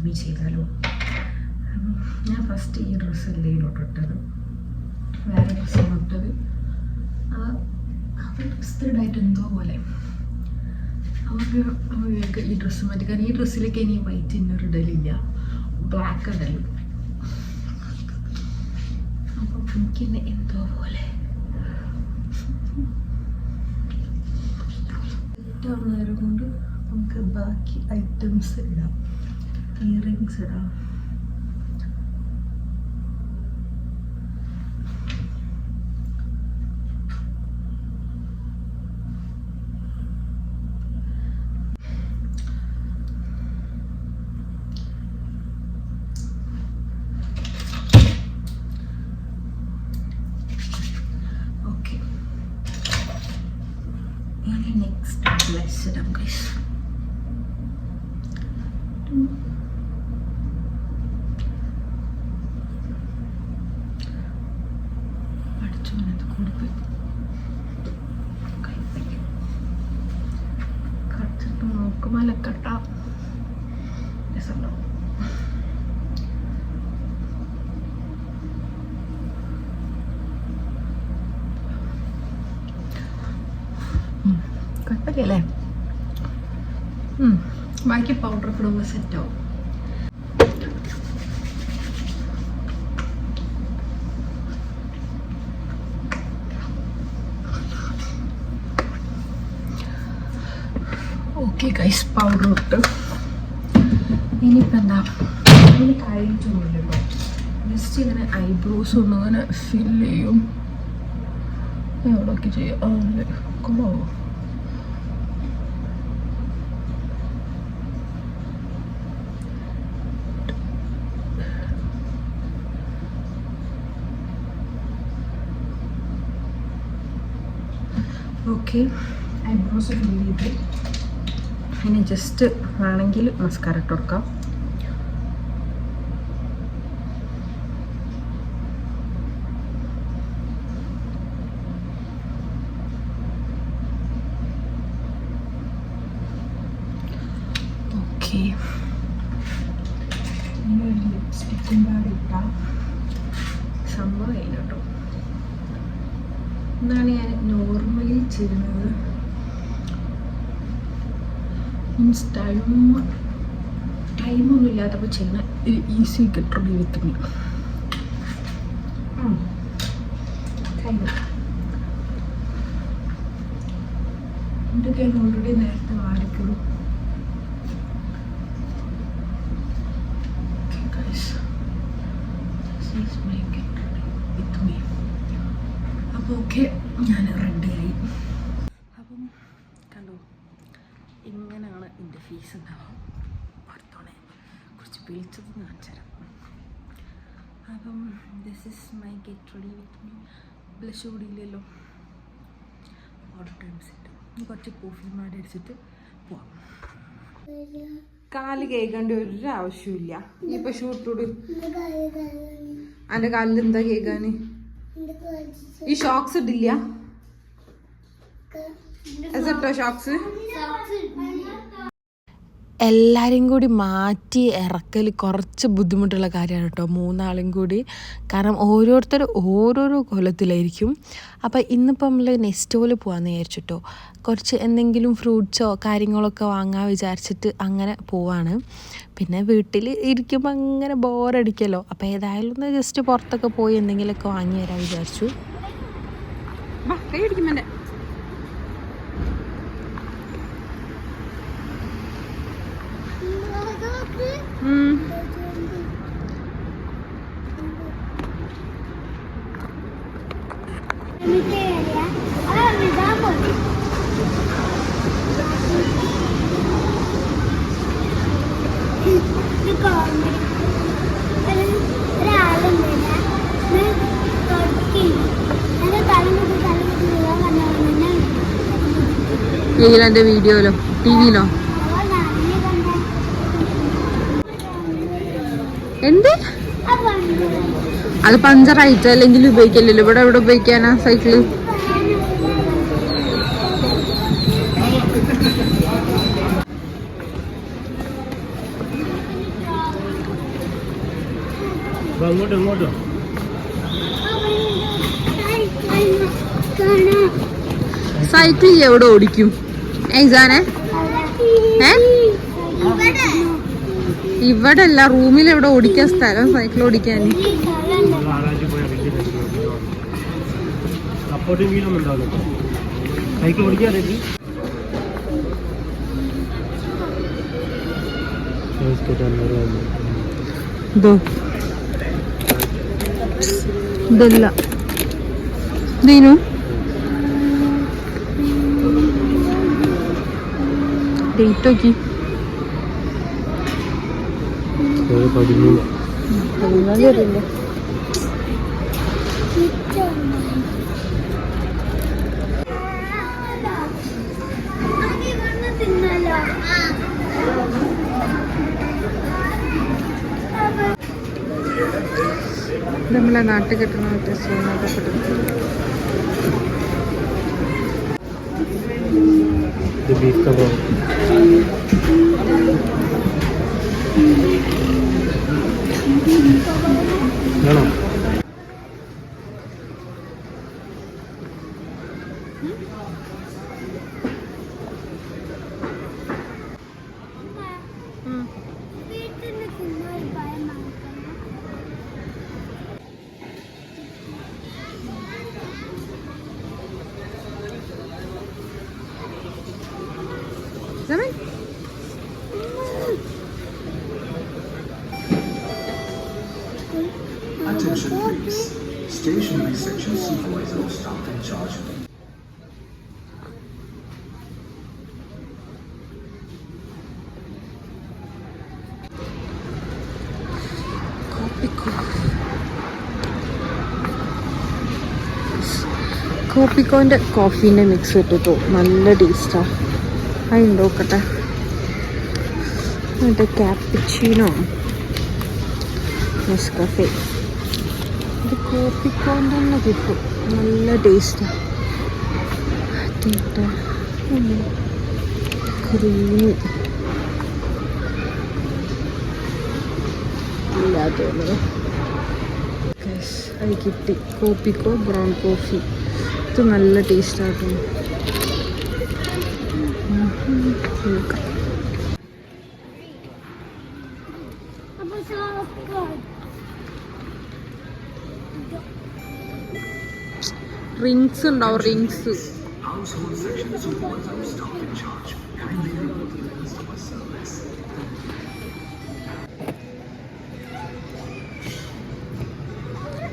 Review ചെയ്താലോ. ഞാൻ first ഈ ഡ്രസ്സല്ലേ ഇട്ടത്, വേറെ ഡ്രസ്സാണ് ഇട്ടത്. അത് ഇസ്തിരിടായിട്ട് എന്തോ പോലെ അവർക്ക് ഈ ഡ്രസ്സ് മാറ്റി. കാരണം ഈ ഡ്രസ്സിലേക്ക് ഇനി വൈറ്റ് ഇന്നൊരു ഇടലില്ല, ബ്ലാക്ക് ഇടലും. അപ്പം എനിക്കെന്നെ എന്തോ പോലെ ആവുന്നേരം കൊണ്ട് നമുക്ക് ബാക്കി ഐറ്റംസ് ഇടാം. ഇയറിങ്സ് ഇടാം. നെക്സ്റ്റ് ബ്ലഷ് ഇടാം ഗൈസ്. പഠിച്ചോനത് കൊടുത്ത് കടിച്ചിട്ട് നോക്കുമലക്കട്ട രസമുണ്ടാവും. കുഴപ്പമില്ലേ? ബാക്കി പൗഡർ ഇടുമ്പോൾ സെറ്റാവും. ഓക്കെ ഗൈസ്, പൗഡർ ഇട്ട് ഇനിയിപ്പോൾ എന്താ, ഇനി കഴിഞ്ഞിട്ടൊന്നുമില്ലല്ലോ. ജസ്റ്റ് ഇങ്ങനെ ഐബ്രോസ് ഒന്നും അങ്ങനെ ഫില്ല് ചെയ്യും. എവിടെയൊക്കെ ചെയ്യും. അല്ലേ കൊള്ളാവോ? ഓക്കെ, ഐബ്രോസ് ഫിൽ ചെയ്ത് ഇനി ജസ്റ്റ് വേണമെങ്കിൽ മസ്കാര ഇട്ട് കൊടുക്കാം. ഓക്കെ, ഇനി ഒരു ലിപ്സ്റ്റിക്കും കൂടെ ഇട്ടാൽ സംഭവം കഴിഞ്ഞു കേട്ടോ. എന്നാണ് ഞാൻ നോർമലി ചെയ്യുന്നത്. മീൻസ് ടൈമൊന്നും ഇല്ലാത്തപ്പോൾ ചെയ്യുന്ന ഒരു ഈസി ഗെറ്റ് വിത്ത് മീ. ഇതൊക്കെ ഓൾറെഡി നേരത്തെ വാടിക്കുള്ളൂ. അപ്പോൾ ഓക്കെ, ഞാൻ റെഡിയായി. അപ്പം കണ്ടോ, ഇങ്ങനെയാണ് എൻ്റെ ഫീസ് ഉണ്ടാവും. അടുത്തോടെ കുറച്ച് പിളിച്ചത് കാണിച്ചു തരാം. അപ്പം this is my get ready with me. Blush കൂടി ഇല്ലല്ലോ, ഓർഡർ ടൈംസ് ഇട്ട് ഇനി കുറച്ച് പെർഫ്യൂം ആഡ് അടിച്ചിട്ട് പോവാം. കാല് കേൾക്കേണ്ട ഒരു ആവശ്യമില്ല. ഇപ്പം ഷൂട്ടോട് എൻ്റെ കാലിൽ എന്താ കേൾക്കാൻ? ഈ ഷോക്സ് ഇടില്ല? ഷോക്സ് എല്ലാവരും കൂടി മാറ്റി ഇറക്കൽ കുറച്ച് ബുദ്ധിമുട്ടുള്ള കാര്യമാണ് കേട്ടോ, മൂന്നാളും കൂടി. കാരണം ഓരോരുത്തർ ഓരോരോ കൊലത്തിലായിരിക്കും. അപ്പോൾ ഇന്നിപ്പോൾ നമ്മൾ നെസ്റ്റോയിൽ പോകാമെന്ന് വിചാരിച്ചിട്ടോ. കുറച്ച് എന്തെങ്കിലും ഫ്രൂട്ട്സോ കാര്യങ്ങളൊക്കെ വാങ്ങാൻ വിചാരിച്ചിട്ട് അങ്ങനെ പോവാണ്. പിന്നെ വീട്ടിൽ ഇരിക്കുമ്പോൾ അങ്ങനെ ബോറടിക്കല്ലോ. അപ്പോൾ ഏതായാലും ഒന്ന് ജസ്റ്റ് പുറത്തൊക്കെ പോയി എന്തെങ്കിലുമൊക്കെ വാങ്ങി വരാൻ വിചാരിച്ചു. എൻ്റെ വീഡിയോയിലോ ടിവിയിലോ എന്ത് അത് പഞ്ചറായിട്ട് അല്ലെങ്കിൽ ഉപയോഗിക്കല്ലോ. ഇവിടെ എവിടെ ഉപയോഗിക്കാനാ സൈക്കിള്? അങ്ങോട്ടും ഇങ്ങോട്ടും. സൈക്കിൾ എവിടെ ഓടിക്കും ഏസാനെ? ഇവിടെ അല്ല, റൂമിൽ എവിടെ ഓടിക്കാൻ സ്ഥലം സൈക്കിൾ ഓടിക്കാൻ? സപ്പോർട്ടിംഗ് വീലൊന്നും ഉണ്ടാവില്ല സൈക്കിൾ ഓടിക്കാറില്ല. ഇതല്ല ദീനു ഡേറ്റ് നോക്കി 13 വരില്ല. നമ്മളെ നാട്ടിൽ കിട്ടുന്ന വ്യത്യാസം ബീഫ് കബാബ്. ആണോ? Attention please. Stationary section supervisor will start in charge. കോപ്പിക്കോൻ്റെ കോഫീൻ്റെ മിക്സ് ഇട്ടിട്ടു നല്ല ടേസ്റ്റാണ്. അത് നോക്കട്ടെ. മറ്റേ ക്യാപ്പുച്ചിനോ നെസ്കഫേ ഇത് കോപ്പിക്കോൺ തന്നെ കിട്ടും, നല്ല ടേസ്റ്റാണ്. ക്രീമി ഇല്ലാത്തത് അത് കിട്ടി. കോപ്പിക്കോ ബ്രൗൺ കോഫി ഇത് നല്ല ടേസ്റ്റായിരുന്നു. റിങ്സ് ഉണ്ടാവും, റിങ്സ്.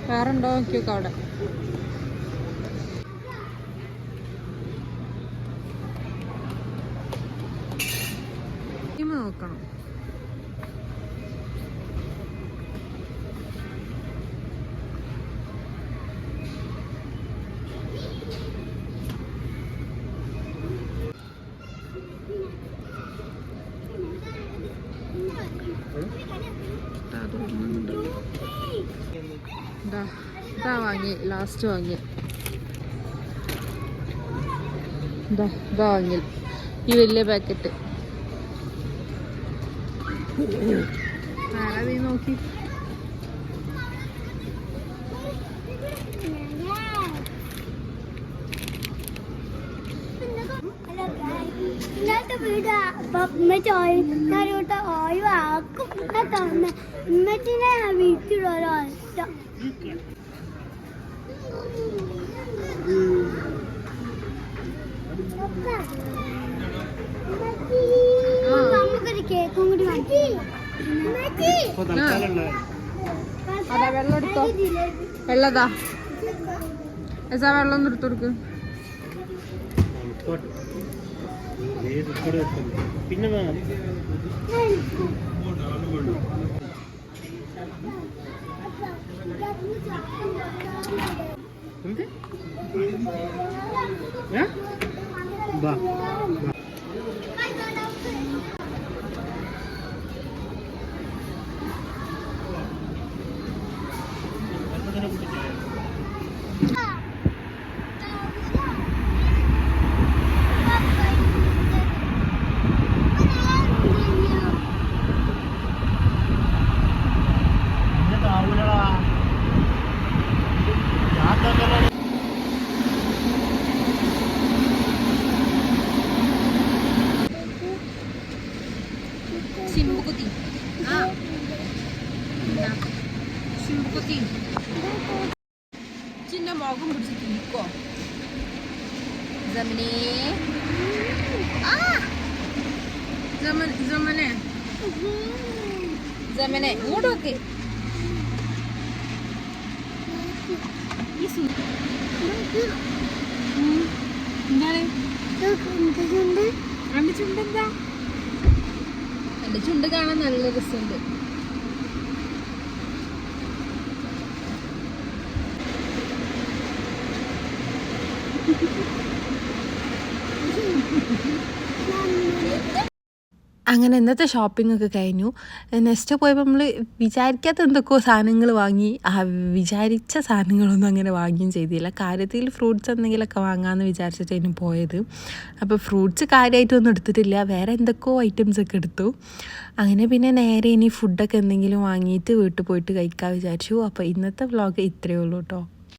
വേറുണ്ടോ നോക്കിയൊക്കെ അവിടെ. നോക്കണം. ഇതാ വാങ്ങി, ലാസ്റ്റ് വാങ്ങി. ഇതാ വാങ്ങി ഈ വലിയ പാക്കറ്റ്. ആരാ നോക്കി. ഇന്നത്തെ വീട് ഒഴിവാക്കും. ഉമ്മച്ചിനെ വീട്ടിലുള്ള ഇഷ്ടം. നമുക്കൊരു കേക്കും കൂടി അതാ വെള്ളം എടുത്തോ. വെള്ളതാ എസാ വെള്ളം ഒന്ന് എടുത്തു കൊടുക്ക്. പിന്നെ ചിന്ന മുഖം പിടിച്ചിട്ടിരിക്കോ ജമനെ ജമനെ ജമനെ ഇങ്ങോട്ടൊക്കെ എന്താണ് എന്റെ ചുണ്ടെന്താ എന്റെ ചുണ്ട് കാണാൻ നല്ല രസമുണ്ട് അങ്ങനെ ഇന്നത്തെ ഷോപ്പിംഗ് ഒക്കെ കഴിഞ്ഞു. നെക്സ്റ്റ് പോയപ്പോൾ നമ്മൾ വിചാരിക്കാത്ത എന്തൊക്കെയോ സാധനങ്ങൾ വാങ്ങി. വിചാരിച്ച സാധനങ്ങളൊന്നും അങ്ങനെ വാങ്ങുകയും ചെയ്തില്ല. കാര്യത്തിൽ ഫ്രൂട്ട്സ് എന്തെങ്കിലുമൊക്കെ വാങ്ങാമെന്ന് വിചാരിച്ചിട്ടായിരുന്നു പോയത്. അപ്പോൾ ഫ്രൂട്ട്സ് കാര്യമായിട്ടൊന്നും എടുത്തിട്ടില്ല, വേറെ എന്തൊക്കെയോ ഐറ്റംസ് ഒക്കെ എടുത്തു. അങ്ങനെ പിന്നെ നേരെ ഇനി ഫുഡൊക്കെ എന്തെങ്കിലും വാങ്ങിയിട്ട് വീട്ടിൽ പോയിട്ട് കഴിക്കാൻ വിചാരിച്ചു. അപ്പോൾ ഇന്നത്തെ വ്ളോഗ് ഇത്രയേ ഉള്ളൂ കേട്ടോ.